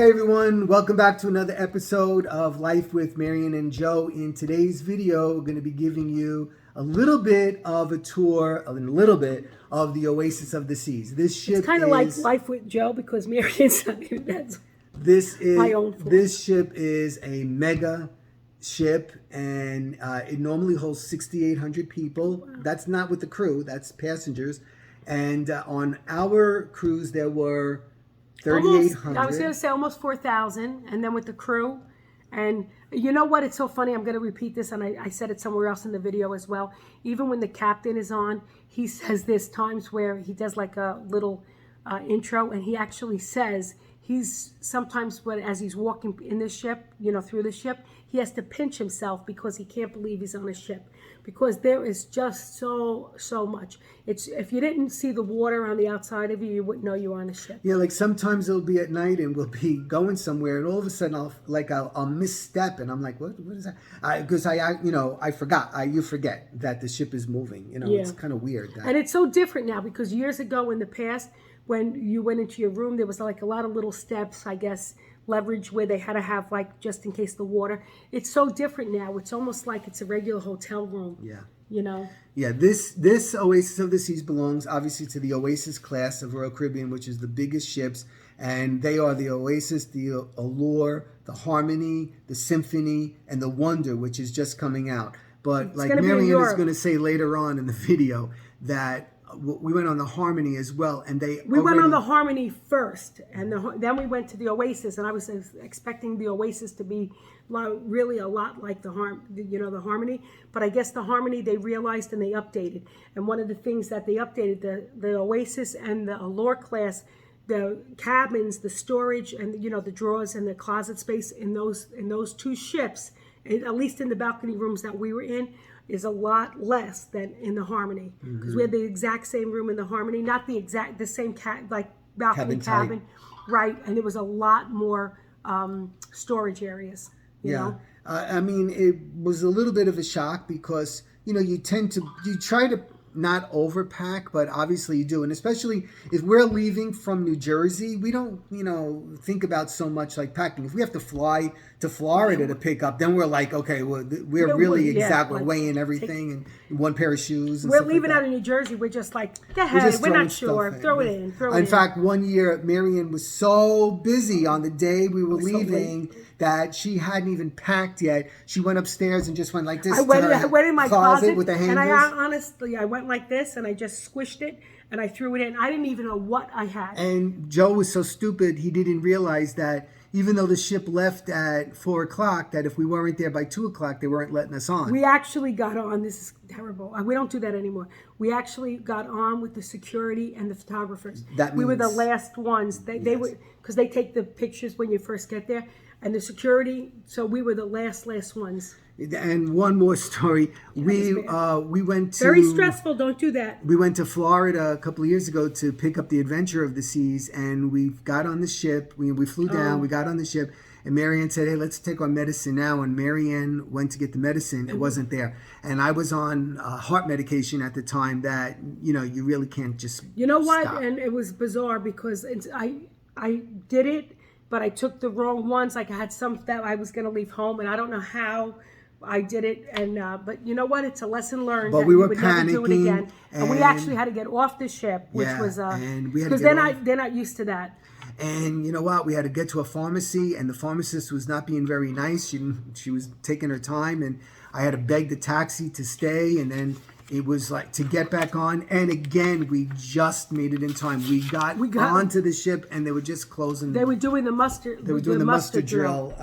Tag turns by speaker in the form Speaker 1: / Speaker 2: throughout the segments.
Speaker 1: Hey everyone, welcome back to another episode of Life with Marion and Joe. In today's video, we're going to be giving you a little bit of a tour, a little bit of the Oasis of the Seas. This ship
Speaker 2: it's kind of like Life with Joe because Marion's not here. That's my own fault.
Speaker 1: This ship is a mega ship, and it normally holds 6,800 people. Wow. That's not with the crew, that's passengers. And on our cruise, there were 3,800.
Speaker 2: I was going to say almost 4,000, and then with the crew. And you know what? It's so funny. I'm going to repeat this, and I said it somewhere else in the video as well. Even when the captain is on, he says there's times where he does like a little intro, and he actually says he's sometimes as he's walking in the ship, through the ship, he has to pinch himself because he can't believe he's on a ship. Because there is just so much. It's if you didn't see the water on the outside of you, you wouldn't know you were on a ship.
Speaker 1: Yeah, like sometimes it'll be at night and we'll be going somewhere, and all of a sudden I'll misstep, and I'm like, what is that? Because I forgot. You forget that the ship is moving.
Speaker 2: Yeah.
Speaker 1: It's kind of weird.
Speaker 2: And it's so different now because years ago in the past, when you went into your room, there was like a lot of little steps, I guess, leverage where they had to have like just in case the water. It's so different now. It's almost like it's a regular hotel room.
Speaker 1: Yeah.
Speaker 2: Yeah,
Speaker 1: this Oasis of the Seas belongs obviously to the Oasis class of Royal Caribbean, which is the biggest ships, and they are the Oasis, the Allure, the Harmony, the Symphony, and the Wonder, which is just coming out. But it's like Marion is going to say later on in the video that we went on the Harmony as well, and
Speaker 2: we went on the Harmony first, and then we went to the Oasis, and I was expecting the Oasis to be really a lot like the Harmony, but I guess the Harmony they realized and they updated, and one of the things that they updated, the Oasis and the Allure class, the cabins, the storage, and the drawers and the closet space in those two ships, at least in the balcony rooms that we were in, is a lot less than in the Harmony, because we had the exact same room in the Harmony, not the same balcony cabin, right? And there was a lot more storage areas. You know?
Speaker 1: I mean, it was a little bit of a shock because you try to not overpack, but obviously you do, and especially if we're leaving from New Jersey, we don't think about so much like packing. If we have to fly to Florida to pick up, then we're like, okay, well, we're really we're weighing everything and one pair of shoes. And
Speaker 2: we're leaving out of New Jersey. We're just like, we're not sure. Throw it in.
Speaker 1: In fact, one year Marion was so busy on the day we were leaving that she hadn't even packed yet. She went upstairs and just went like this.
Speaker 2: I went in my closet
Speaker 1: with the hangers.
Speaker 2: And I went like this and I just squished it and I threw it in. I didn't even know what I had.
Speaker 1: And Joe was so stupid, he didn't realize that even though the ship left at 4 o'clock, that if we weren't there by 2 o'clock, they weren't letting us on.
Speaker 2: We actually got on. This is terrible. We don't do that anymore. We actually got on with the security and the photographers. We were the last ones. They were, because they take the pictures when you first get there. And the security, so we were the last ones.
Speaker 1: And one more story. We went to...
Speaker 2: Very stressful, don't do that.
Speaker 1: We went to Florida a couple of years ago to pick up the Adventure of the Seas, and we got on the ship. We flew down, we got on the ship, and Marianne said, hey, let's take our medicine now. And Marianne went to get the medicine. It wasn't there. And I was on heart medication at the time that, you really can't just
Speaker 2: what?
Speaker 1: Stop.
Speaker 2: And it was bizarre because I did it, but I took the wrong ones. Like I had some that I was going to leave home, and I don't know how I did it. And but you know what? It's a lesson learned.
Speaker 1: But
Speaker 2: that
Speaker 1: we were
Speaker 2: would
Speaker 1: panicking,
Speaker 2: never do it again. And we actually had to get off the ship, which was because they're not used to that.
Speaker 1: And you know what? We had to get to a pharmacy, and the pharmacist was not being very nice. She was taking her time, and I had to beg the taxi to stay, and then it was like to get back on, and again we just made it in time. We got onto the ship, and they were just closing.
Speaker 2: They were doing the muster.
Speaker 1: They were doing the muster drill.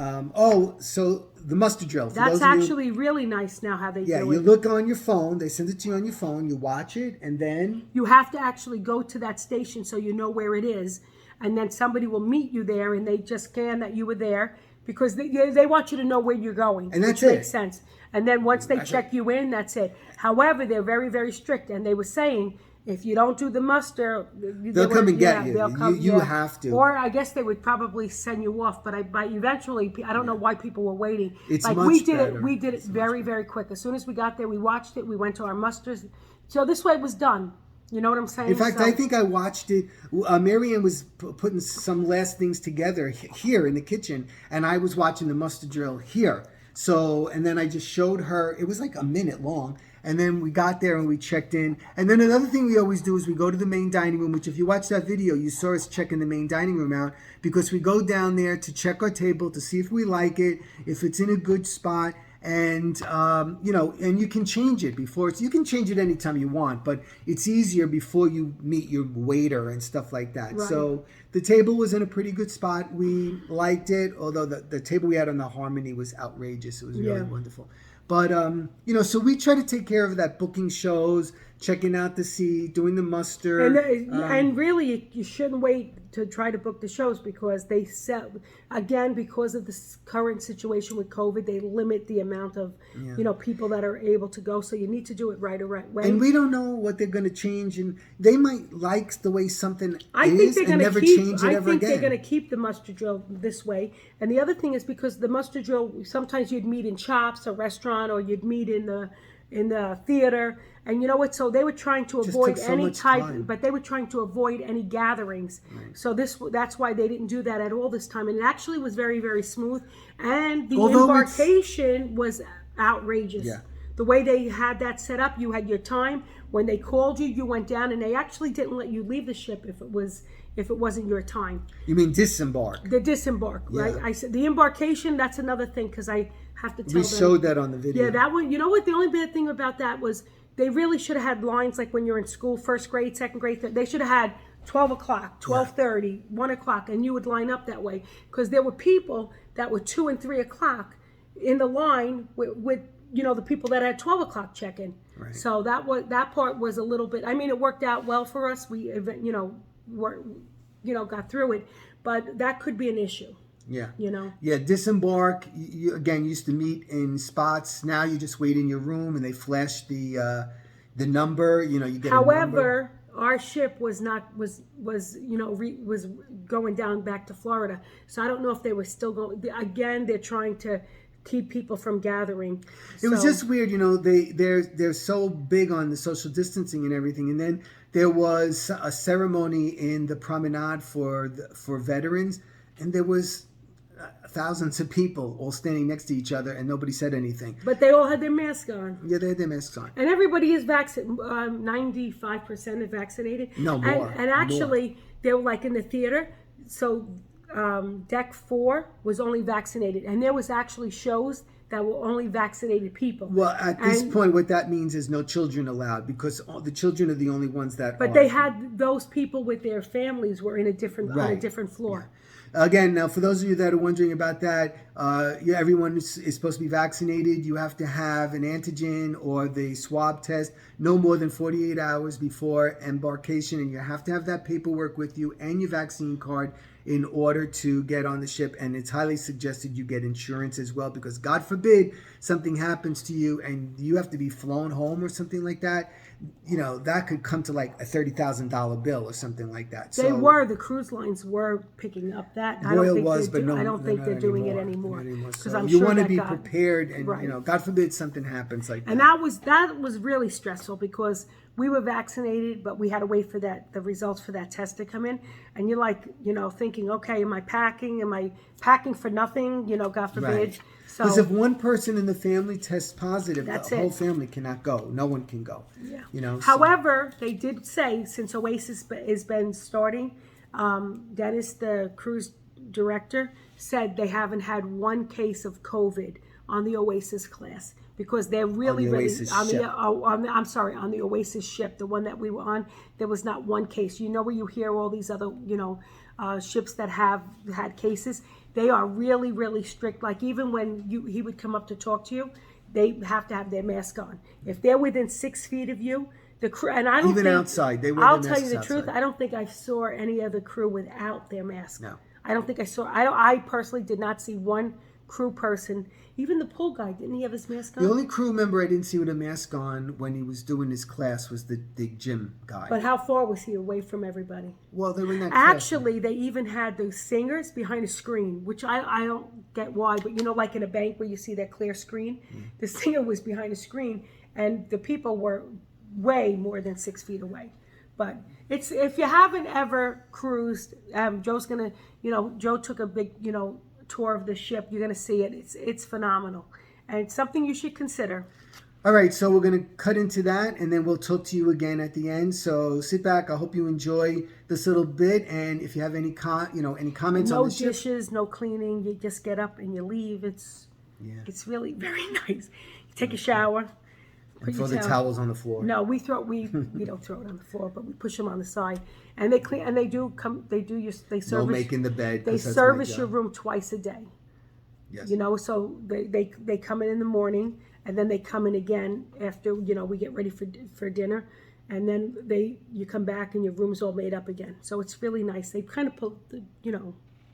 Speaker 1: So the muster drill.
Speaker 2: That's actually really nice now how they do it.
Speaker 1: Yeah, you look on your phone. They send it to you on your phone. You watch it, and then
Speaker 2: you have to actually go to that station so you know where it is, and then somebody will meet you there, and they just scan that you were there because they want you to know where you're going,
Speaker 1: and that's
Speaker 2: which makes sense. And then once they check you in, that's it. However, they're very, very strict. And they were saying, if you don't do the muster,
Speaker 1: they'll come and get you. They'll come, you have to.
Speaker 2: Or I guess they would probably send you off. But eventually, I don't know why people were waiting.
Speaker 1: It's
Speaker 2: like
Speaker 1: much
Speaker 2: we did
Speaker 1: better.
Speaker 2: it. We did it very, very quick. As soon as we got there, we watched it. We went to our musters. So this way it was done. You know what I'm saying?
Speaker 1: In fact, I think I watched it. Marianne was putting some last things together here in the kitchen, and I was watching the mustard drill here. So, and then I just showed her. It was like a minute long. And then we got there and we checked in. And then another thing we always do is we go to the main dining room, which if you watch that video, you saw us checking the main dining room out, because we go down there to check our table to see if we like it, if it's in a good spot. And, and you can change it before you can change it anytime you want, but it's easier before you meet your waiter and stuff like that.
Speaker 2: Right.
Speaker 1: So the table was in a pretty good spot. We liked it, although the table we had on the Harmony was outrageous. It was really wonderful. But, so we try to take care of that, booking shows, checking out the seat, doing the muster.
Speaker 2: And really, you shouldn't wait to try to book the shows, because they sell, again, because of this current situation with COVID, they limit the amount of, people that are able to go. So you need to do it right away.
Speaker 1: And we don't know what they're going to change. And they might like the way something is and never
Speaker 2: change
Speaker 1: it ever again.
Speaker 2: They're going to keep the mustard drill this way. And the other thing is, because the mustard drill, sometimes you'd meet in Chops, a restaurant, or you'd meet in the theater. And you know what? So they were trying to avoid any type, but they were trying to avoid any gatherings. Right. So that's why they didn't do that at all this time. And it actually was very, very smooth. And the embarkation was outrageous. Yeah. The way they had that set up, you had your time. When they called you, you went down, and they actually didn't let you leave the ship if it wasn't your time.
Speaker 1: You mean disembark?
Speaker 2: The disembark, right? I said the embarkation. That's another thing, because I have to tell them.
Speaker 1: We showed that on the video.
Speaker 2: Yeah, that one. You know what? The only bad thing about that was they really should have had lines like when you're in school, first grade, second grade. They should have had 12 o'clock, 12:30, 1 o'clock, and you would line up that way, because there were people that were 2 and 3 o'clock in the line with the people that had 12 o'clock check-in. Right. So that part was a little bit. I mean, it worked out well for us. We got through it, but that could be an issue.
Speaker 1: Yeah. Yeah, disembark, you again used to meet in spots. Now you just wait in your room and they flash the number, you get
Speaker 2: However, our ship was going down back to Florida. So I don't know if they were still going. Again, they're trying to keep people from gathering.
Speaker 1: It was just weird, they're so big on the social distancing and everything. And then there was a ceremony in the Promenade for veterans, and there was thousands of people all standing next to each other, and nobody said anything.
Speaker 2: But they all had their masks on.
Speaker 1: Yeah, they had their masks on.
Speaker 2: And everybody is vaccinated. 95% are vaccinated.
Speaker 1: No, more.
Speaker 2: And actually, they were like in the theater. So deck 4 was only vaccinated. And there was actually shows that were only vaccinated people.
Speaker 1: Well, at this point, what that means is no children allowed, because the children are the only ones that
Speaker 2: But they had those people with their families were in a different on a different floor.
Speaker 1: Yeah. Again, now for those of you that are wondering about that, everyone is supposed to be vaccinated. You have to have an antigen or the swab test no more than 48 hours before embarkation, and you have to have that paperwork with you and your vaccine card in order to get on the ship. And it's highly suggested you get insurance as well, because God forbid something happens to you and you have to be flown home or something like that. That could come to like a $30,000 bill or something like that.
Speaker 2: The cruise lines were picking up that. I don't think they're doing it anymore.
Speaker 1: Because I'm sure you want to be prepared, and God forbid something happens like that.
Speaker 2: And that was really stressful, because we were vaccinated, but we had to wait for the results for that test to come in. And you're like, thinking, okay, am I packing? Am I packing for nothing? God forbid. Right.
Speaker 1: Because if one person in the family tests positive, the whole family cannot go. No one can go. Yeah.
Speaker 2: However, they did say, since Oasis has been starting, Dennis, the cruise director, said they haven't had one case of COVID on the Oasis class, because they're really on the Oasis ship, the one that we were on. There was not one case. Where you hear all these other ships that have had cases. They are really, really strict. Like even when he would come up to talk to you, they have to have their mask on. If they're within 6 feet of you, the crew, and I don't
Speaker 1: even
Speaker 2: think,
Speaker 1: outside, they wear
Speaker 2: I'll
Speaker 1: their
Speaker 2: tell you the
Speaker 1: outside.
Speaker 2: truth. I don't think I saw any other crew without their mask.
Speaker 1: No,
Speaker 2: I don't think I saw. I personally did not see one crew person. Even the pool guy, didn't he have his mask on?
Speaker 1: The only crew member I didn't see with a mask on when he was doing his class was the gym guy.
Speaker 2: But how far was he away from everybody?
Speaker 1: Well, they were in that class.
Speaker 2: Actually, they even had the singers behind a screen, which I don't get why, but like in a bank where you see that clear screen, the singer was behind a screen, and the people were way more than 6 feet away. But it's, if you haven't ever cruised, Joe's gonna, Joe took a big, tour of the ship. You're gonna see it. It's phenomenal, and it's something you should consider.
Speaker 1: All right, so we're going to cut into that, and then we'll talk to you again at the end. So sit back. I hope you enjoy this little bit, and if you have any any comments on the ship.
Speaker 2: No dishes, no cleaning. You just get up and you leave. It's really very nice. You take a shower.
Speaker 1: And throw the towels on the floor.
Speaker 2: No, we don't throw it on the floor, but we push them on the side, and they clean. And they do come. They service.
Speaker 1: No making the bed.
Speaker 2: They service your room twice a day.
Speaker 1: Yes.
Speaker 2: So they come in the morning. And then they come in again after, we get ready for dinner. And then you come back and your room's all made up again. So it's really nice. They kind of put,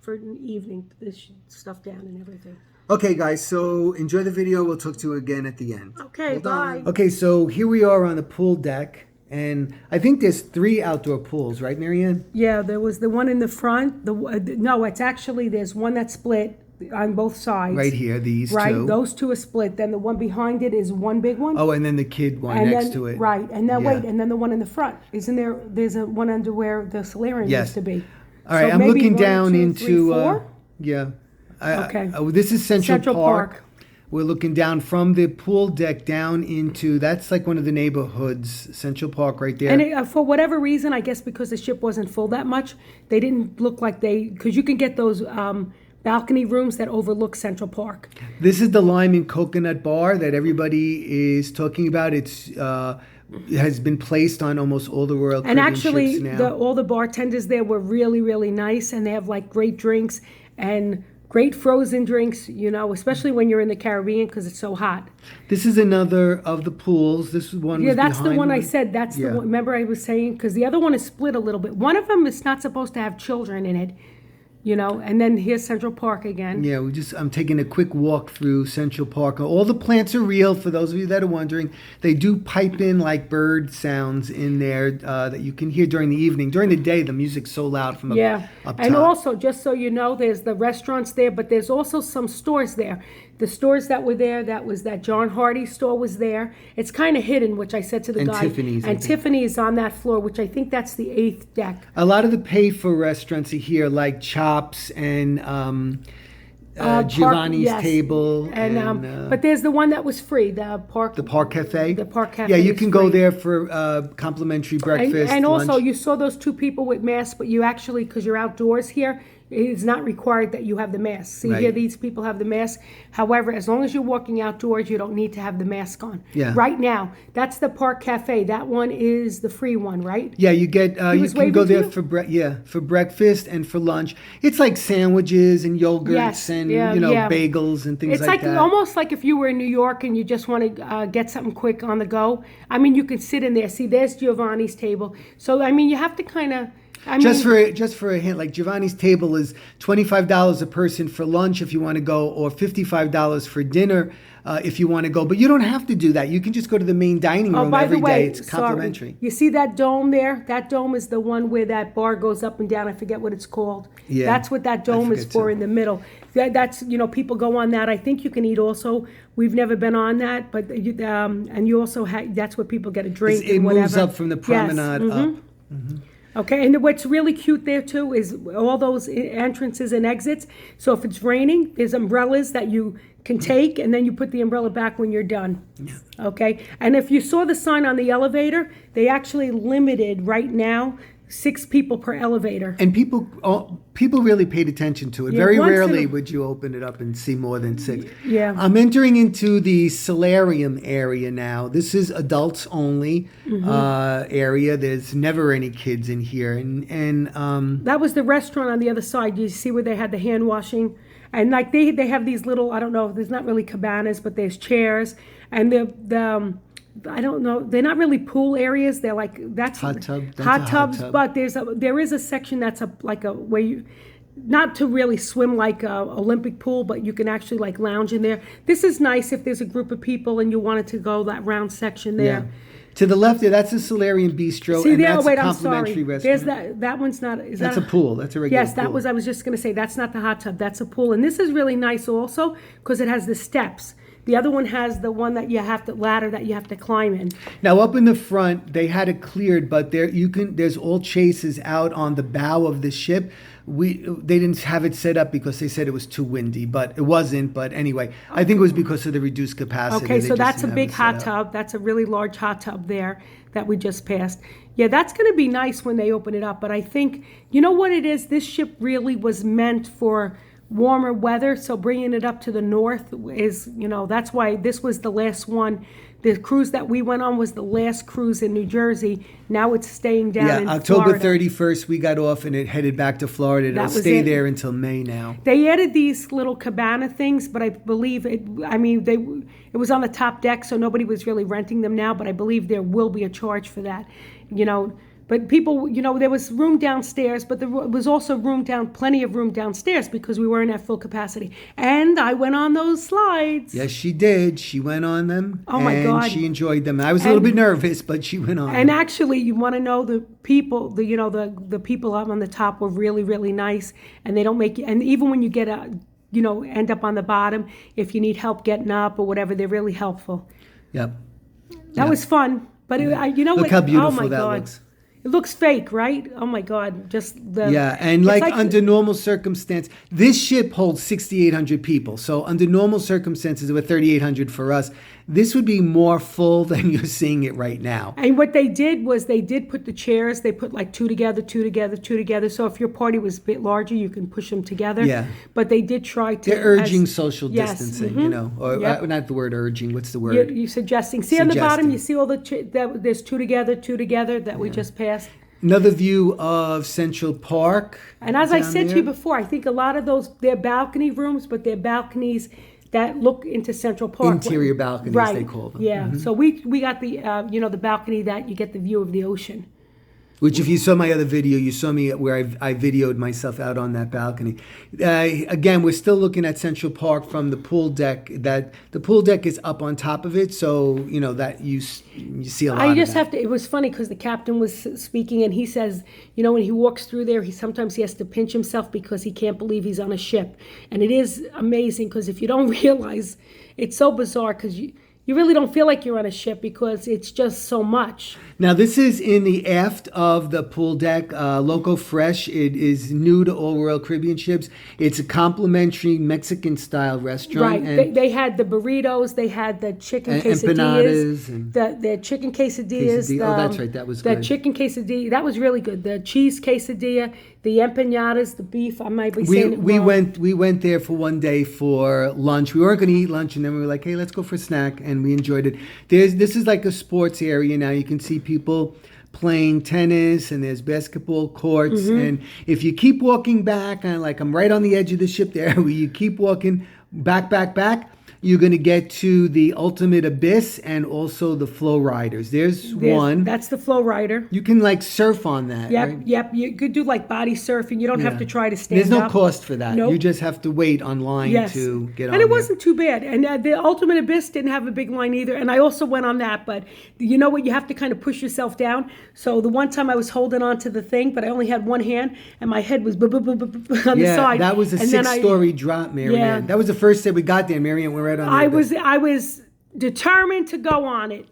Speaker 2: for an evening, this stuff down and everything.
Speaker 1: Okay, guys, so enjoy the video. We'll talk to you again at the end.
Speaker 2: Okay, bye.
Speaker 1: Okay, so here we are on the pool deck. And I think there's 3 outdoor pools, right, Marianne?
Speaker 2: Yeah, there was the one in the front. No, it's actually, there's one that's split on both sides.
Speaker 1: Right here, these two.
Speaker 2: Right, those 2 are split. Then the one behind it is one big one.
Speaker 1: Oh, and then the kid one next to it.
Speaker 2: Right, and then and then the one in the front. Isn't there, there's a one under where the solarium used to be.
Speaker 1: All right,
Speaker 2: so
Speaker 1: I'm looking
Speaker 2: 1,
Speaker 1: down
Speaker 2: 2,
Speaker 1: into,
Speaker 2: 3, 4?
Speaker 1: yeah.
Speaker 2: Okay.
Speaker 1: This is Central Park. We're looking down from the pool deck down into, that's like one of the neighborhoods, Central Park right there.
Speaker 2: And for whatever reason, I guess because the ship wasn't full that much, they didn't look like because you can get those balcony rooms that overlook Central Park.
Speaker 1: This is the lime and coconut bar that everybody is talking about. It has been placed on almost all the Royal Caribbean ships now.
Speaker 2: And actually, all the bartenders there were really, really nice, and they have like great drinks and great frozen drinks, especially when you're in the Caribbean because it's so hot.
Speaker 1: This is another of the pools. This one was
Speaker 2: that's the one I
Speaker 1: me.
Speaker 2: said. That's the one. Remember I was saying, because the other one is split a little bit. One of them is not supposed to have children in it. And then here's Central Park again. Yeah,
Speaker 1: I'm taking a quick walk through Central Park. All the plants are real, for those of you that are wondering. They do pipe in like bird sounds in there that you can hear during the evening. During the day, the music's so loud from up top.
Speaker 2: And also, just so you know, there's the restaurants there, but there's also some stores there. The stores that were there, that John Hardy store was there. It's kind of hidden, which I said to the guy.
Speaker 1: Tiffany's.
Speaker 2: And Tiffany's on that floor, which I think that's the 8th deck.
Speaker 1: A lot of the pay-for restaurants are here, like Chops and Giovanni's Table.
Speaker 2: But there's the one that was free, the Park Cafe.
Speaker 1: The Park Cafe. Yeah, you can go there for complimentary breakfast,
Speaker 2: and
Speaker 1: lunch.
Speaker 2: also, you saw those 2 people with masks, but you actually, because you're outdoors here, it's not required that you have the mask. See, here these people have the mask. However, as long as you're walking outdoors, you don't need to have the mask on.
Speaker 1: Yeah.
Speaker 2: Right now, that's the Park Cafe. That one is the free one, right?
Speaker 1: Yeah, you get you can go there for breakfast and for lunch. It's like sandwiches and yogurts and bagels and things like that.
Speaker 2: It's almost like if you were in New York and you just want to get something quick on the go. I mean, you can sit in there. See, there's Giovanni's table. So I mean, you have to kind of. Just
Speaker 1: for a hint, like Giovanni's Table is $25 a person for lunch if you want to go, or $55 for dinner if you want to go. But you don't have to do that. You can just go to the main dining room every day. It's complimentary.
Speaker 2: You see that dome there? That dome is the one where that bar goes up and down. I forget what it's called.
Speaker 1: Yeah,
Speaker 2: that's what that dome is for in the middle. That's people go on that. I think you can eat also. We've never been on that, but and you also that's where people get a drink.
Speaker 1: It moves up from the promenade up.
Speaker 2: Mm-hmm. Okay, and what's really cute there too is all those entrances and exits. So if it's raining, there's umbrellas that you can take, and then you put the umbrella back when you're done.
Speaker 1: Yeah.
Speaker 2: Okay, and if you saw the sign on the elevator, they actually limited right now 6 people per elevator.
Speaker 1: And people really paid attention to it. Very rarely would you open it up and see more than 6.
Speaker 2: Yeah.
Speaker 1: I'm entering into the solarium area now. This is adults only area. There's never any kids in here. And
Speaker 2: that was the restaurant on the other side. You see where they had the hand washing? And like they have these little, I don't know, there's not really cabanas, but there's chairs. And I don't know. They're not really pool areas. They're like
Speaker 1: hot tubs.
Speaker 2: Hot tubs. But there is a section that's like a where you, not to really swim like a Olympic pool, but you can actually like lounge in there. This is nice if there's a group of people and you wanted to go that round section there.
Speaker 1: Yeah. To the left there, that's a Solarium Bistro.
Speaker 2: See,
Speaker 1: and
Speaker 2: there,
Speaker 1: that's
Speaker 2: wait,
Speaker 1: a
Speaker 2: I'm
Speaker 1: complimentary
Speaker 2: sorry.
Speaker 1: restaurant.
Speaker 2: There's that one's not.
Speaker 1: That's a pool. That's a regular pool.
Speaker 2: Yes, that was. I was just going to say that's not the hot tub. That's a pool, and this is really nice also because it has the steps. The other one has the one that you have to ladder that you have to climb in.
Speaker 1: Now up in the front, they had it cleared, but there's all chases out on the bow of the ship. They didn't have it set up because they said it was too windy, but it wasn't. But anyway, I think it was because of the reduced capacity.
Speaker 2: Okay,
Speaker 1: They
Speaker 2: so
Speaker 1: just
Speaker 2: that's a
Speaker 1: didn't have
Speaker 2: big
Speaker 1: it
Speaker 2: hot
Speaker 1: set up.
Speaker 2: tub. That's a really large hot tub there that we just passed. Yeah, that's going to be nice when they open it up. But I think, you know what it is? This ship really was meant for warmer weather. So bringing it up to the north is, that's why this was the last one. The cruise that we went on was the last cruise in New Jersey. Now it's staying down in
Speaker 1: October
Speaker 2: Florida.
Speaker 1: 31st, we got off and it headed back to Florida. It'll
Speaker 2: That was
Speaker 1: stay
Speaker 2: it.
Speaker 1: there until May now.
Speaker 2: They added these little cabana things, but I believe it was on the top deck, so nobody was really renting them now, but I believe there will be a charge for that, But people, there was room downstairs, but there was also plenty of room downstairs because we weren't at full capacity. And I went on those slides.
Speaker 1: Yes, she did. She went on them.
Speaker 2: Oh, my God.
Speaker 1: And she enjoyed them. I was a little bit nervous, but she went on
Speaker 2: And
Speaker 1: them.
Speaker 2: actually, you want to know the people, the people up on the top were really, really nice, and they don't make you. And even when you get end up on the bottom, if you need help getting up or whatever, they're really helpful.
Speaker 1: Yep.
Speaker 2: That was fun, but
Speaker 1: Look how beautiful
Speaker 2: oh my
Speaker 1: that
Speaker 2: God.
Speaker 1: looks.
Speaker 2: It looks fake, right? Oh my God, just the
Speaker 1: And
Speaker 2: it's
Speaker 1: under normal circumstance, this ship holds 6,800 people. So under normal circumstances, with 3,800 for us, this would be more full than you're seeing it right now.
Speaker 2: And what they did was they did put the chairs. They put like two together, two together, two together. So if your party was a bit larger, you can push them together.
Speaker 1: Yeah.
Speaker 2: But they did try to.
Speaker 1: They're urging social
Speaker 2: Yes,
Speaker 1: distancing, or
Speaker 2: Yep.
Speaker 1: not the word urging. What's the word?
Speaker 2: You're suggesting. See on the bottom,
Speaker 1: Suggesting.
Speaker 2: you see all there's two together that we just passed.
Speaker 1: Another view of Central Park.
Speaker 2: And as I
Speaker 1: down
Speaker 2: said to
Speaker 1: there.
Speaker 2: you before, I think a lot of those, they're balcony rooms, but they're balconies that look into Central Park.
Speaker 1: Interior balconies,
Speaker 2: right.
Speaker 1: they call them.
Speaker 2: Yeah. So we got the, the balcony that you get the view of the ocean.
Speaker 1: Which, if you saw my other video, you saw me where I videoed myself out on that balcony. Again, we're still looking at Central Park from the pool deck. That the pool deck is up on top of it, so that you see a lot.
Speaker 2: I just
Speaker 1: of that.
Speaker 2: have to. It was funny because the captain was speaking, and he says, when he walks through there, sometimes he has to pinch himself because he can't believe he's on a ship, and it is amazing because if you don't realize, it's so bizarre because you really don't feel like you're on a ship because it's just so much.
Speaker 1: Now, this is in the aft of the pool deck. Loco Fresh. It is new to all Royal Caribbean ships. It's a complimentary Mexican-style restaurant.
Speaker 2: Right.
Speaker 1: And
Speaker 2: They had the burritos. They had the chicken
Speaker 1: empanadas
Speaker 2: quesadillas. The chicken quesadillas.
Speaker 1: Oh, that's right. That was
Speaker 2: the
Speaker 1: good.
Speaker 2: chicken quesadilla. That was really good. The cheese quesadilla. The empanadas. The beef. I might be saying it wrong.
Speaker 1: We went there for one day for lunch. We weren't going to eat lunch, and then we were like, hey, let's go for a snack, and we enjoyed it. This is like a sports area now. You can see people playing tennis, and there's basketball courts.
Speaker 2: Mm-hmm.
Speaker 1: And if you keep walking back, and like I'm right on the edge of the ship there, where you keep walking back, you're going to get to the Ultimate Abyss and also the Flow Riders. There's one.
Speaker 2: That's the Flow Rider.
Speaker 1: You can like surf on that.
Speaker 2: Yep,
Speaker 1: right?
Speaker 2: yep. You could do like body surfing. You don't have to try to stand
Speaker 1: There's no
Speaker 2: up.
Speaker 1: cost for that.
Speaker 2: Nope.
Speaker 1: You just have to wait online
Speaker 2: Yes.
Speaker 1: to get on
Speaker 2: And it
Speaker 1: there.
Speaker 2: wasn't too bad. And the Ultimate Abyss didn't have a big line either. And I also went on that. But you know what? You have to kind of push yourself down. So the one time I was holding on to the thing, but I only had one hand, and my head was on the side.
Speaker 1: That was a
Speaker 2: And then
Speaker 1: 6-story drop, Marianne.
Speaker 2: Yeah.
Speaker 1: That was the first day we got there. Marianne, we're right on there.
Speaker 2: I was determined to go on it.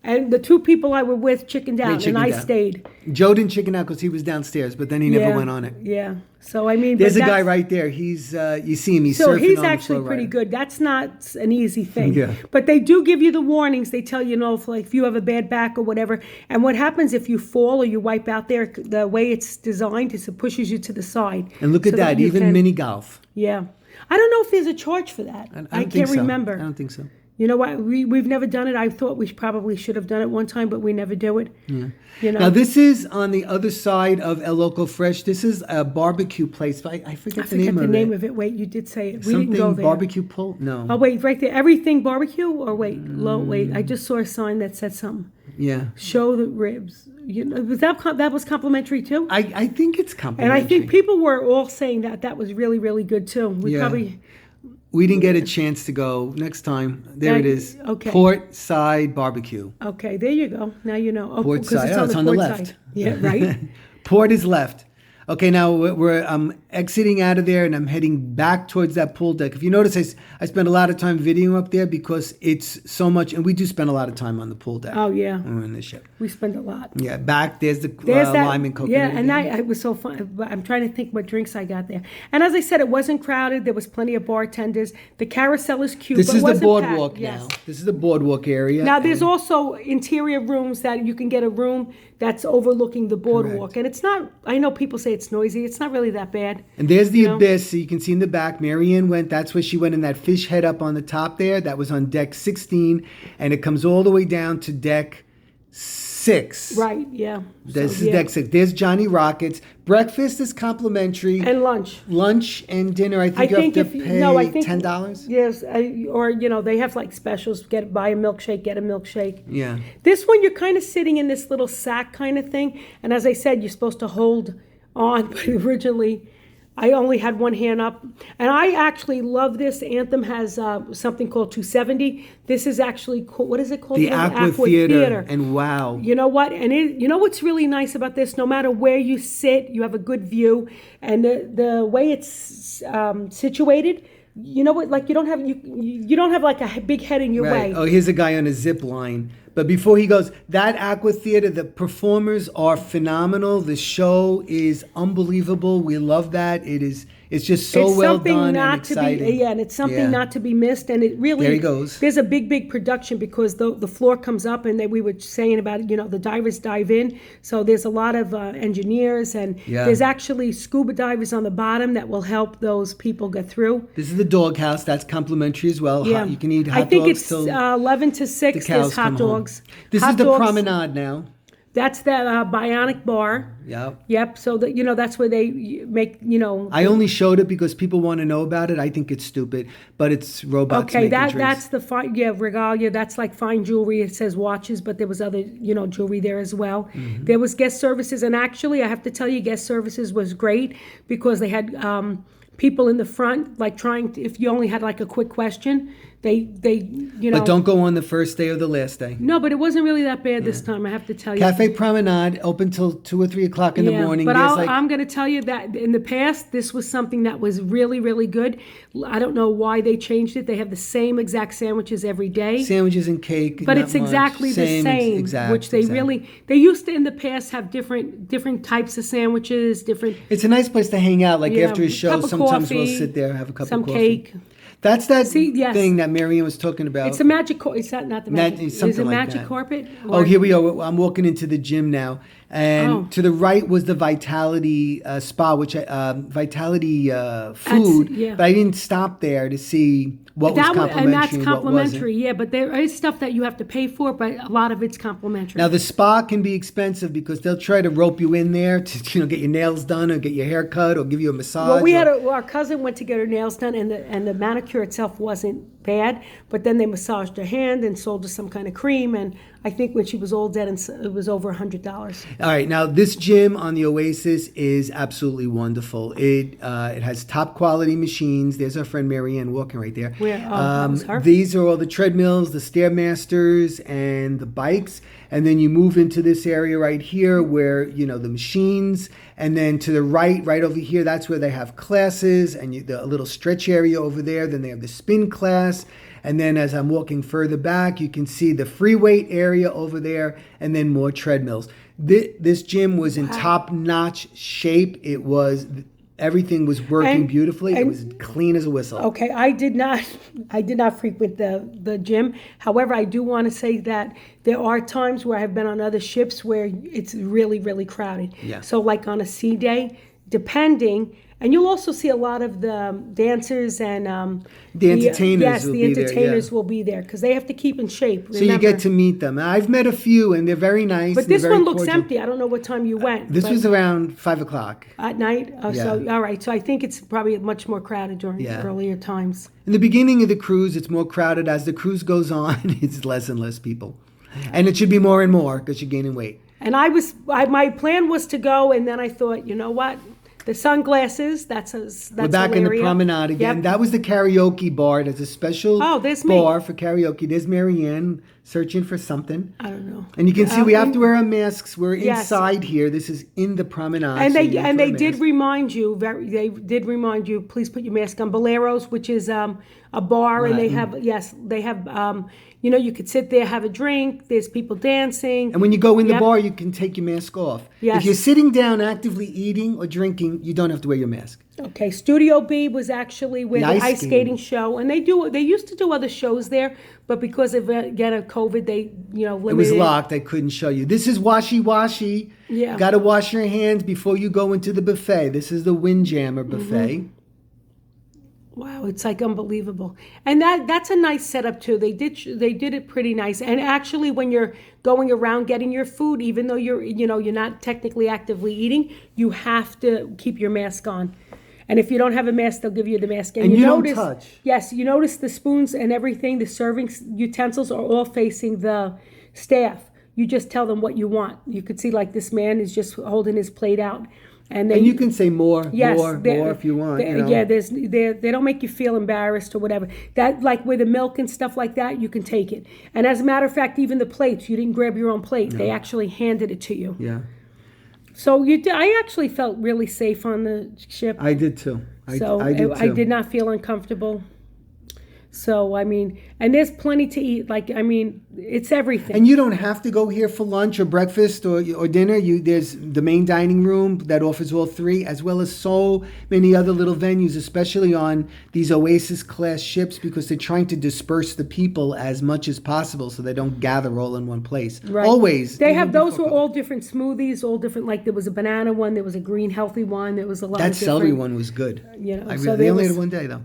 Speaker 2: And the two people I were with chickened out, and I
Speaker 1: chickened out.
Speaker 2: stayed.
Speaker 1: Joe didn't chicken out because he was downstairs, but then he never
Speaker 2: Yeah,
Speaker 1: went on it.
Speaker 2: Yeah. So, I mean.
Speaker 1: There's
Speaker 2: but
Speaker 1: a guy
Speaker 2: that's-
Speaker 1: right there. He's, you see him, he's
Speaker 2: So
Speaker 1: surfing
Speaker 2: he's
Speaker 1: on the
Speaker 2: actually
Speaker 1: Flow
Speaker 2: pretty
Speaker 1: Rider.
Speaker 2: good. That's not an easy thing.
Speaker 1: Yeah.
Speaker 2: But they do give you the warnings. They tell you, if you have a bad back or whatever. And what happens if you fall or you wipe out there, the way it's designed is it pushes you to the side.
Speaker 1: And look at
Speaker 2: so
Speaker 1: that,
Speaker 2: you
Speaker 1: even
Speaker 2: can-
Speaker 1: mini golf.
Speaker 2: Yeah. I don't know if there's a charge for that.
Speaker 1: I don't
Speaker 2: I
Speaker 1: think
Speaker 2: can't
Speaker 1: so.
Speaker 2: remember.
Speaker 1: I don't think so.
Speaker 2: You know what? We've never done it. I thought we probably should have done it one time, but we never do it.
Speaker 1: Yeah.
Speaker 2: Now
Speaker 1: this is on the other side of El Loco Fresh. This is a barbecue place. I forget the name of it.
Speaker 2: Wait, you did say it. We
Speaker 1: Something
Speaker 2: didn't go there.
Speaker 1: barbecue pull? No.
Speaker 2: Oh, wait, right there. Everything barbecue? Or wait. I just saw a sign that said something.
Speaker 1: Yeah.
Speaker 2: Show the ribs. That was complimentary too?
Speaker 1: I think it's
Speaker 2: And
Speaker 1: complimentary.
Speaker 2: I think people were all saying that was really, really good too.
Speaker 1: We didn't get a chance to go. Next time, there it is.
Speaker 2: Okay.
Speaker 1: Port Side Barbecue.
Speaker 2: Okay, there you go. Now you know.
Speaker 1: Port
Speaker 2: 'cause
Speaker 1: side. It's on the
Speaker 2: port
Speaker 1: left.
Speaker 2: side. Yeah, right.
Speaker 1: Port is left. Okay, now we're exiting out of there and I'm heading back towards that pool deck. If you notice, I spent a lot of time videoing up there because it's so much, and we do spend a lot of time on the pool deck.
Speaker 2: Oh, yeah.
Speaker 1: When we're in the ship.
Speaker 2: We spend a lot.
Speaker 1: Yeah, back there's the
Speaker 2: There's that,
Speaker 1: lime and coconut.
Speaker 2: yeah, and
Speaker 1: again.
Speaker 2: it was so fun. I'm trying to think what drinks I got there. And as I said, it wasn't crowded. There was plenty of bartenders. The carousel is cute.
Speaker 1: This
Speaker 2: but
Speaker 1: is
Speaker 2: it
Speaker 1: the
Speaker 2: wasn't
Speaker 1: boardwalk
Speaker 2: packed.
Speaker 1: now.
Speaker 2: Yes.
Speaker 1: This is the boardwalk area.
Speaker 2: Now there's also interior rooms that you can get a room that's overlooking the boardwalk,
Speaker 1: Correct.
Speaker 2: and it's not. I know people say it's noisy. It's not really that bad.
Speaker 1: And there's the abyss, so you can see in the back. Marianne went. That's where she went in that fish head up on the top there. That was on deck 16, and it comes all the way down to deck 6.
Speaker 2: Right? Yeah.
Speaker 1: This
Speaker 2: So,
Speaker 1: is deck 6. There's Johnny Rockets. Breakfast is complimentary.
Speaker 2: and lunch.
Speaker 1: Lunch and dinner, I think
Speaker 2: I
Speaker 1: you
Speaker 2: think
Speaker 1: have to
Speaker 2: if
Speaker 1: pay
Speaker 2: no, I think
Speaker 1: $10.
Speaker 2: Yes, or they have like specials. Buy a milkshake, get a milkshake.
Speaker 1: Yeah.
Speaker 2: This one, you're kind of sitting in this little sack kind of thing. And as I said, you're supposed to hold on. But originally, I only had one hand up. And I actually love this. Anthem has something called 270. This is actually, what is it called?
Speaker 1: The Aqua Theater. And wow.
Speaker 2: You know what? And you know what's really nice about this? No matter where you sit, you have a good view. And the way it's situated, you know what? Like you don't have like a big head in your
Speaker 1: Right.
Speaker 2: way.
Speaker 1: Oh, here's a guy on a zip line. But before he goes, that Aqua Theater, the performers are phenomenal. The show is unbelievable. We love that. It's just so
Speaker 2: It's
Speaker 1: well
Speaker 2: something
Speaker 1: done
Speaker 2: not
Speaker 1: and
Speaker 2: to
Speaker 1: exciting.
Speaker 2: be, and it's something
Speaker 1: Yeah.
Speaker 2: not to be missed. And it really,
Speaker 1: There he goes.
Speaker 2: There's a big production because the floor comes up, and we were saying about the divers dive in. So there's a lot of engineers, and
Speaker 1: Yeah.
Speaker 2: there's actually scuba divers on the bottom that will help those people get through.
Speaker 1: This is the doghouse. That's complimentary as well.
Speaker 2: Yeah,
Speaker 1: You can eat hot
Speaker 2: I think
Speaker 1: dogs
Speaker 2: it's
Speaker 1: till
Speaker 2: 11 to 6.
Speaker 1: the cows
Speaker 2: There's hot
Speaker 1: come home.
Speaker 2: dogs.
Speaker 1: This
Speaker 2: Hot
Speaker 1: is the
Speaker 2: dogs,
Speaker 1: Promenade now.
Speaker 2: That's that bionic bar.
Speaker 1: Yep.
Speaker 2: Yep. So that that's where they make
Speaker 1: I only showed it because people want to know about it. I think it's stupid, but it's robots
Speaker 2: Okay,
Speaker 1: making
Speaker 2: that's
Speaker 1: drinks.
Speaker 2: the fine, regalia. That's like fine jewelry. It says watches, but there was other, jewelry there as well.
Speaker 1: Mm-hmm.
Speaker 2: There was guest services, and actually, I have to tell you, guest services was great because they had people in the front, like if you only had like a quick question, they
Speaker 1: But don't go on the first day or the last day.
Speaker 2: No, but it wasn't really that bad this time. I have to tell you.
Speaker 1: Cafe Promenade open till 2 or 3 o'clock in the morning.
Speaker 2: But
Speaker 1: There's
Speaker 2: I'm going to tell you that in the past, this was something that was really, really good. I don't know why they changed it. They have the same exact sandwiches every day.
Speaker 1: sandwiches and cake.
Speaker 2: But
Speaker 1: not
Speaker 2: it's
Speaker 1: much.
Speaker 2: exactly the same,
Speaker 1: exact,
Speaker 2: which they
Speaker 1: exact.
Speaker 2: really, they used to in the past have different types of sandwiches, different,
Speaker 1: It's a nice place to hang out. Like
Speaker 2: Yeah,
Speaker 1: after a show,
Speaker 2: cup of
Speaker 1: sometimes we'll
Speaker 2: coffee,
Speaker 1: sit there, have a cup
Speaker 2: some
Speaker 1: of coffee.
Speaker 2: cake.
Speaker 1: That's that
Speaker 2: yes.
Speaker 1: thing that Marianne was talking about.
Speaker 2: It's a magic, it's not the magic, is
Speaker 1: something
Speaker 2: it
Speaker 1: like
Speaker 2: magic
Speaker 1: that.
Speaker 2: carpet?
Speaker 1: Oh, here we are. I'm walking into the gym now, and
Speaker 2: Oh.
Speaker 1: to the right was the Vitality Spa, which Vitality food.
Speaker 2: yeah.
Speaker 1: But I didn't stop there to see what was complimentary
Speaker 2: And that's
Speaker 1: what wasn't.
Speaker 2: complimentary, yeah, but there is stuff that you have to pay for, but a lot of it's complimentary.
Speaker 1: Now the spa can be expensive because they'll try to rope you in there to get your nails done or get your hair cut or give you a massage.
Speaker 2: Well, we
Speaker 1: or-
Speaker 2: had our cousin went to get her nails done, and the manicure itself wasn't bad, but then they massaged her hand and sold her some kind of cream, and I think when she was all dead, it was over $100.
Speaker 1: All right, now this gym on the Oasis is absolutely wonderful. It has top quality machines. There's our friend Marianne walking right there.
Speaker 2: Where? Oh, that was her?
Speaker 1: These are all the treadmills, the Stairmasters, and the bikes. And then you move into this area right here where, the machines. And then to the right over here, that's where they have classes and the little stretch area over there. Then they have the spin class. And then as I'm walking further back, you can see the free weight area over there and then more treadmills. This gym was in top-notch shape. Everything was working beautifully. It was clean as a whistle.
Speaker 2: Okay, I did not frequent the gym. However, I do want to say that there are times where I've been on other ships where it's really, really crowded.
Speaker 1: Yeah.
Speaker 2: So like on a sea day, depending, and you'll also see a lot of the dancers and
Speaker 1: The entertainers
Speaker 2: Yes,
Speaker 1: will
Speaker 2: the
Speaker 1: be there,
Speaker 2: entertainers
Speaker 1: yeah.
Speaker 2: will be there because they have to keep in shape.
Speaker 1: So you get to meet them. I've met a few, and they're very nice.
Speaker 2: But
Speaker 1: and they're
Speaker 2: this
Speaker 1: very
Speaker 2: one looks
Speaker 1: cordial.
Speaker 2: empty. I don't know what time you went.
Speaker 1: This
Speaker 2: but
Speaker 1: was around 5 o'clock.
Speaker 2: at night. Oh, so
Speaker 1: Yeah.
Speaker 2: all right. So I think it's probably much more crowded during
Speaker 1: Yeah.
Speaker 2: earlier times.
Speaker 1: In the beginning of the cruise, it's more crowded. As the cruise goes on, it's less and less people. And it should be more and more because you're gaining weight.
Speaker 2: And my plan was to go, and then I thought, you know what? The sunglasses, that's
Speaker 1: We're back in the
Speaker 2: Hilaria.
Speaker 1: Promenade again.
Speaker 2: Yep.
Speaker 1: That was the karaoke bar. There's a special
Speaker 2: Oh, there's me.
Speaker 1: bar for karaoke. There's Marianne searching for something.
Speaker 2: I don't know.
Speaker 1: And you can see we have
Speaker 2: and-
Speaker 1: to wear our masks. We're
Speaker 2: Yes.
Speaker 1: inside here. This is in the promenade.
Speaker 2: And
Speaker 1: so
Speaker 2: they
Speaker 1: you have
Speaker 2: and
Speaker 1: to
Speaker 2: they
Speaker 1: wear a
Speaker 2: did
Speaker 1: mask.
Speaker 2: remind you. They did remind you. Please put your mask on. Boleros, which is a bar, and they have you could sit there, have a drink. There's people dancing.
Speaker 1: And when you go in the
Speaker 2: Yep.
Speaker 1: bar, you can take your mask off.
Speaker 2: Yes.
Speaker 1: If you're sitting down actively eating or drinking, you don't have to wear your mask.
Speaker 2: Okay, Studio B was actually where
Speaker 1: The
Speaker 2: the
Speaker 1: ice
Speaker 2: ice
Speaker 1: skating.
Speaker 2: skating show, and they used to do other shows there, but because of COVID, they limited.
Speaker 1: It was locked. I couldn't show you. This is washy.
Speaker 2: Yeah.
Speaker 1: Got to wash your hands before you go into the buffet. This is the Windjammer Buffet.
Speaker 2: Wow, it's like unbelievable, and that's a nice setup too. They did it pretty nice, and actually, when you're going around getting your food, even though you're not technically actively eating, you have to keep your mask on. And if you don't have a mask, they'll give you the mask.
Speaker 1: And you don't touch.
Speaker 2: Yes, you notice the spoons and everything, the serving utensils are all facing the staff. You just tell them what you want. You could see like this man is just holding his plate out. And
Speaker 1: you can say more if you want.
Speaker 2: Yeah, they don't make you feel embarrassed or whatever. That, like with the milk and stuff like that, you can take it. And as a matter of fact, even the plates, you didn't grab your own plate. No. They actually handed it to you.
Speaker 1: Yeah.
Speaker 2: So I actually felt really safe on the ship.
Speaker 1: I did too. I
Speaker 2: did not feel uncomfortable. So, and there's plenty to eat. It's everything.
Speaker 1: And you don't have to go here for lunch or breakfast or dinner. There's the main dining room that offers all three, as well as so many other little venues, especially on these Oasis class ships, because they're trying to disperse the people as much as possible so they don't gather all in one place.
Speaker 2: Right.
Speaker 1: Always.
Speaker 2: They have, those were all different smoothies, all different, like there was a banana one, there was a green healthy one, there was a lot of different. That
Speaker 1: celery one was good. They only had one day though.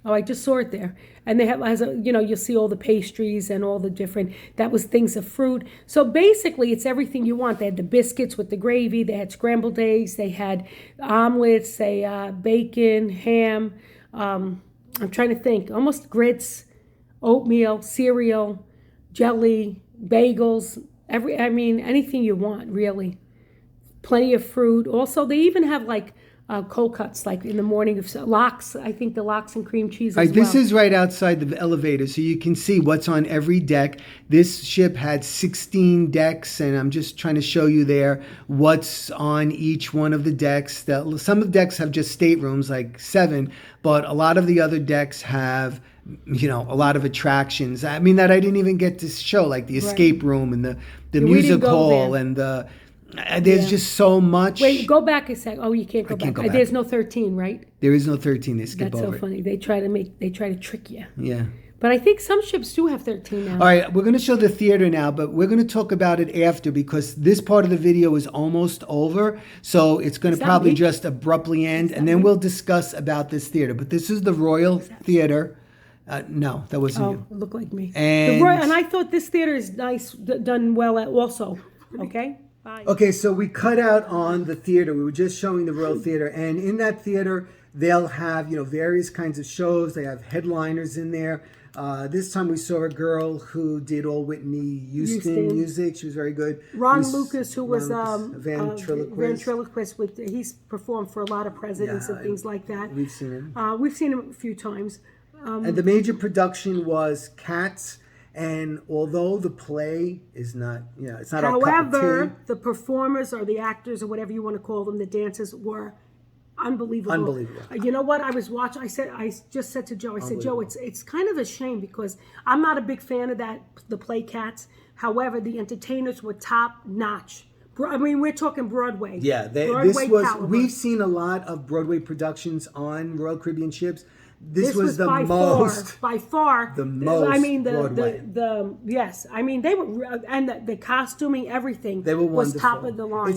Speaker 2: Oh, I just saw it there. And they have, you'll see all the pastries and all the different, that was things of fruit. So basically, it's everything you want. They had the biscuits with the gravy. They had scrambled eggs. They had omelets, bacon, ham. I'm trying to think. Almost grits, oatmeal, cereal, jelly, bagels. Anything you want, really. Plenty of fruit. Also, they even have cold cuts, like in the morning of lox. I think the lox and cream cheese as well.
Speaker 1: This is right outside the elevator, so you can see what's on every deck. This ship had 16 decks, and I'm just trying to show you there what's on each one of the decks. Some of the decks have just staterooms, like 7, but a lot of the other decks have a lot of attractions. That I didn't even get to show, like the escape room and the music hall and the... There's just so much.
Speaker 2: Wait, go back a sec. Oh, you can't go back. There's no 13, right?
Speaker 1: There is no 13. They skip over.
Speaker 2: That's so funny. They try to trick you.
Speaker 1: Yeah.
Speaker 2: But I think some ships do have 13 now.
Speaker 1: All right, we're going to show the theater now, but we're going to talk about it after because this part of the video is almost over. So it's going to probably just abruptly end, and then we'll discuss about this theater. But this is the Royal Theater. No, that wasn't you.
Speaker 2: It looked like me.
Speaker 1: And
Speaker 2: I thought this theater is nice, done well also. Okay? Bye.
Speaker 1: Okay, so we cut out on the theater. We were just showing the Royal Theater, and in that theater, they'll have various kinds of shows. They have headliners in there. This time we saw a girl who did all Whitney Houston music. She was very good.
Speaker 2: Ron Lucas, who was
Speaker 1: ventriloquist.
Speaker 2: He's performed for a lot of presidents and things like that.
Speaker 1: We've seen him.
Speaker 2: We've seen him a few times.
Speaker 1: And the major production was Cats. And although the play is not, it's not our cup of tea.
Speaker 2: However, the performers or the actors or whatever you want to call them, the dancers were unbelievable. You know what? I was watching. I just said to Joe. I said, Joe, it's kind of a shame because I'm not a big fan of the play Cats. However, the entertainers were top notch. We're talking Broadway.
Speaker 1: Yeah,
Speaker 2: caliber.
Speaker 1: We've seen a lot of Broadway productions on Royal Caribbean ships. This was the
Speaker 2: by far
Speaker 1: the most. Broadway.
Speaker 2: Yes. They were, and the costuming, everything.
Speaker 1: They were wonderful.
Speaker 2: Was top of the line.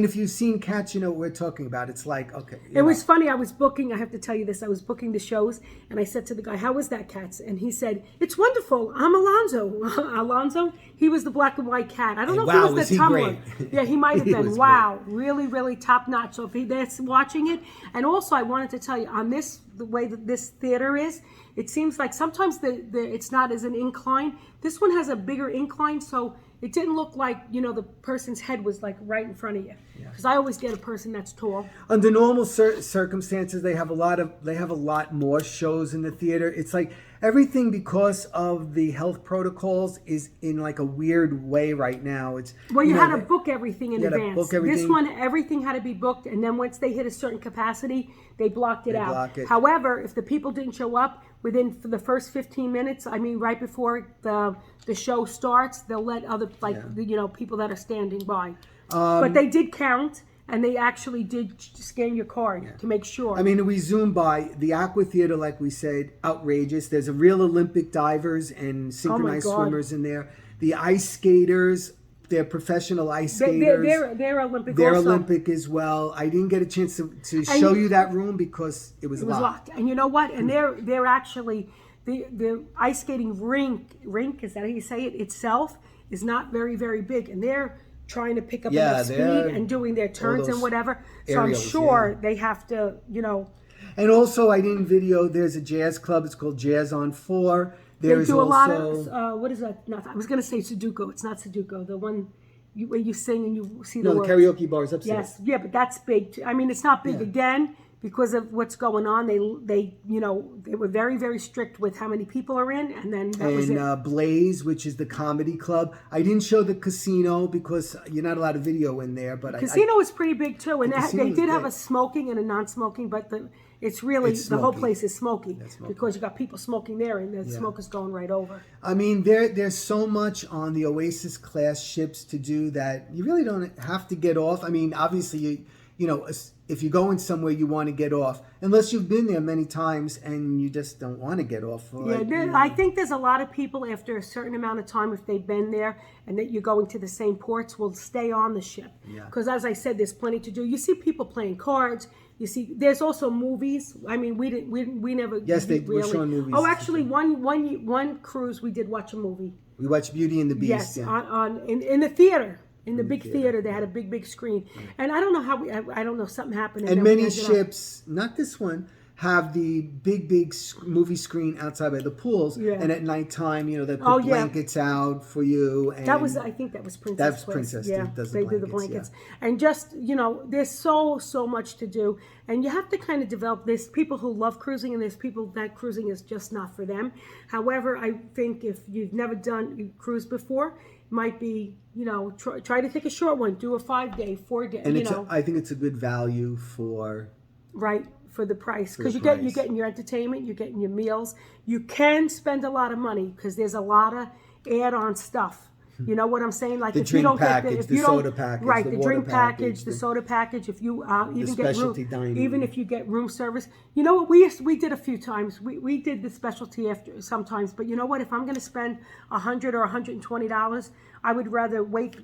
Speaker 1: If you've seen Cats, you know what we're talking about. It's like okay.
Speaker 2: It was funny. I was booking. I have to tell you this. I was booking the shows, and I said to the guy, "How was that, Cats?" And he said, "It's wonderful. I'm Alonzo." Alonzo. He was the black and white cat. I don't know if he was the tumbler. Yeah, he might have been. Wow, really, really top notch. So if that's watching it, and also I wanted to tell you on this. The way that this theater is, it seems like sometimes it's not as an incline. This one has a bigger incline, so it didn't look like the person's head was like right in front of you. Because I always get a person that's tall.
Speaker 1: Under normal circumstances, they have a lot more shows in the theater. It's like, everything because of the health protocols is in like a weird way right now. It's
Speaker 2: well, you had to book everything in
Speaker 1: you had to
Speaker 2: advance.
Speaker 1: book everything.
Speaker 2: This one, everything had to be booked, and then once they hit a certain capacity, they blocked it out.
Speaker 1: block it.
Speaker 2: However, if the people didn't show up within for the first 15 minutes, I mean, right before the show starts, they'll let other people that are standing by. But they did count. And they actually did scan your card to make sure.
Speaker 1: I mean, we zoom by the Aqua Theater, like we said, outrageous. There's a real Olympic divers and synchronized swimmers in there. The ice skaters, they're professional ice skaters.
Speaker 2: They're Olympic.
Speaker 1: They're
Speaker 2: also.
Speaker 1: Olympic as well. I didn't get a chance to show you that room because it was locked.
Speaker 2: And you know what? And they're actually the ice skating rink. Is that how you say it? Itself is not very, very big, and they're trying to pick up enough speed and doing their turns and whatever. So aerials, I'm sure they have to,
Speaker 1: And also, I didn't video. There's a jazz club. It's called Jazz on 4. There's
Speaker 2: they do a lot
Speaker 1: also,
Speaker 2: of what is that? No, I was going to say Sudoku. It's not Sudoku. The one where you sing and you see the words.
Speaker 1: The karaoke bars upstairs.
Speaker 2: Yes, yeah, but that's big too. I mean, it's not big again because of what's going on. They were very, very strict with how many people are in, and then that was it.
Speaker 1: Blaze, which is the comedy club. I didn't show the casino because you're not allowed to video in there. But
Speaker 2: casino is pretty big too, and they did have a smoking and a non-smoking, but it's the whole place is smoky because you got people smoking there, and the smoke is going right over.
Speaker 1: I mean, there's so much on the Oasis class ships to do that you really don't have to get off. I mean, obviously if you're going somewhere, you want to get off, unless you've been there many times and you just don't want to get off.
Speaker 2: I think there's a lot of people after a certain amount of time, if they've been there and that you're going to the same ports, will stay on the ship. Because as I said, there's plenty to do. You see people playing cards. You see, there's also movies. I mean, we never.
Speaker 1: Yes, they were showing movies.
Speaker 2: Oh, actually, one cruise we did watch a movie.
Speaker 1: We watched Beauty and the Beast.
Speaker 2: Yes, in the theater. In the big theater, they had a big screen, and I don't know how I don't know, something happened.
Speaker 1: And many ships, not this one, have the big movie screen outside by the pools, and at nighttime, they put blankets out for you. And
Speaker 2: I think that was Princess.
Speaker 1: That's Princess.
Speaker 2: Yeah, they do the blankets, and just there's so much to do, and you have to kind of develop. There's people who love cruising, and there's people that cruising is just not for them. However, I think if you've never done cruise before, might be try to take a short one, do a 5-day, 4-day,
Speaker 1: and I think it's a good value for
Speaker 2: the price, because you're getting your entertainment, you're getting your meals. You can spend a lot of money because there's a lot of add-on stuff. You know what I'm saying? Like
Speaker 1: if you don't get the soda package,
Speaker 2: right? The drink package, the soda package. If you even get room, even if you get room service, you know what we did a few times. We did the specialty after sometimes, but you know what? If I'm going to spend $100 or $120, I would rather wait.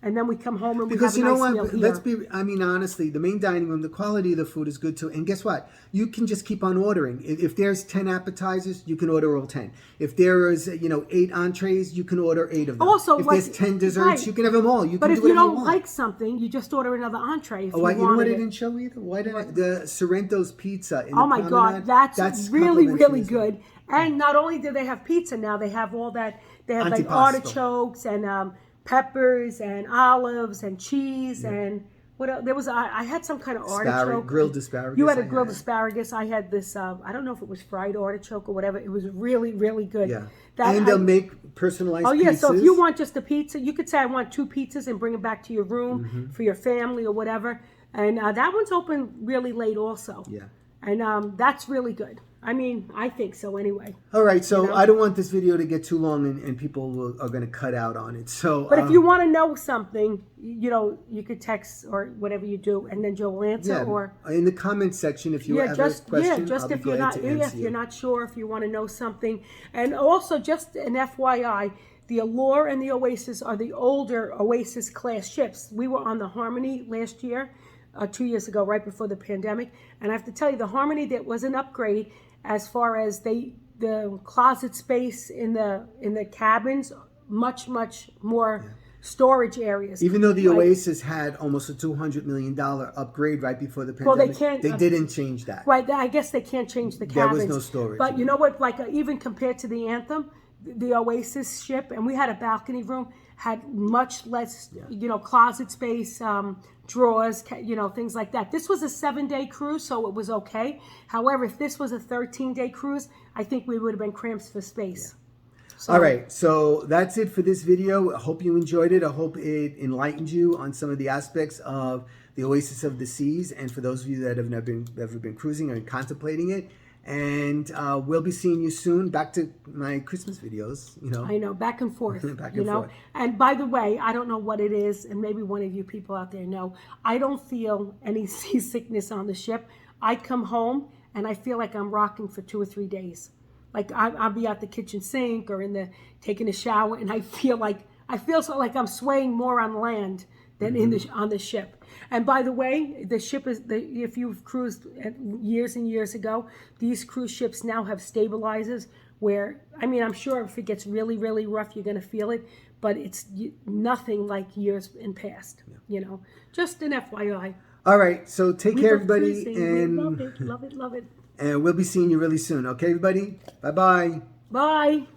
Speaker 2: And then we come home and we have a nice meal here.
Speaker 1: Let's be, I mean, honestly, the main dining room, the quality of the food is good too. And guess what? You can just keep on ordering. If there's 10 appetizers, you can order all 10. If there is, 8 entrees, you can order 8 of them.
Speaker 2: Also,
Speaker 1: if there's 10 desserts, you can have them all.
Speaker 2: But if you don't like something, you just order another entree.
Speaker 1: You know what I didn't show either? Why didn't the Sorrento's pizza in the
Speaker 2: Promenade? God, that's really, really good. And not only do they have pizza now, they have all that. They have like artichokes and peppers and olives and cheese and what else? There was I had some kind of artichoke,
Speaker 1: grilled asparagus.
Speaker 2: You had a grilled asparagus. I had this. I don't know if it was fried artichoke or whatever. It was really, really good.
Speaker 1: Yeah, and they'll make personalized.
Speaker 2: Oh yeah,
Speaker 1: pizzas.
Speaker 2: So if you want just a pizza, you could say I want 2 pizzas and bring it back to your room for your family or whatever. And that one's open really late also.
Speaker 1: Yeah,
Speaker 2: and that's really good. I mean, I think so anyway.
Speaker 1: All right, so I don't want this video to get too long and people are going to cut out on it. So,
Speaker 2: but if you want to know something, you could text or whatever you do, and then Joe will answer. Or
Speaker 1: in the comment section, if you have a question,
Speaker 2: just
Speaker 1: I'll be
Speaker 2: if you're
Speaker 1: glad
Speaker 2: not
Speaker 1: to answer
Speaker 2: if you're not sure, if you want to know something, and also just an FYI. The Allure and the Oasis are the older Oasis class ships. We were on the Harmony last year, 2 years ago, right before the pandemic, and I have to tell you, the Harmony, that was an upgrade. As far as the closet space in the cabins, much more storage areas.
Speaker 1: Even though the Oasis had almost a $200 million upgrade right before the pandemic, they didn't change that.
Speaker 2: Right, I guess they can't change the cabins.
Speaker 1: There was no storage.
Speaker 2: But you know what? Like even compared to the Anthem, the Oasis ship, and we had a balcony room, had much less, closet space, drawers, things like that. This was a 7-day cruise, so it was okay. However, if this was a 13-day cruise, I think we would have been cramped for space. So,
Speaker 1: all right, so that's it for this video. I hope you enjoyed it. I hope it enlightened you on some of the aspects of the Oasis of the Seas, and for those of you that have never been cruising or contemplating it. And we'll be seeing you soon. Back to my Christmas videos,
Speaker 2: I know, back and forth.
Speaker 1: Back and forth.
Speaker 2: And by the way, I don't know what it is, and maybe one of you people out there know. I don't feel any seasickness on the ship. I come home and I feel like I'm rocking for 2 or 3 days. Like I'll be at the kitchen sink or taking a shower, and I feel so like I'm swaying more on land than on the ship. And by the way, the ship if you've cruised years and years ago, these cruise ships now have stabilizers where, I'm sure if it gets really, really rough, you're going to feel it, but it's nothing like years in past, just an FYI.
Speaker 1: All right, so take care, everybody.
Speaker 2: And love it.
Speaker 1: And we'll be seeing you really soon. Okay, everybody? Bye-bye.
Speaker 2: Bye.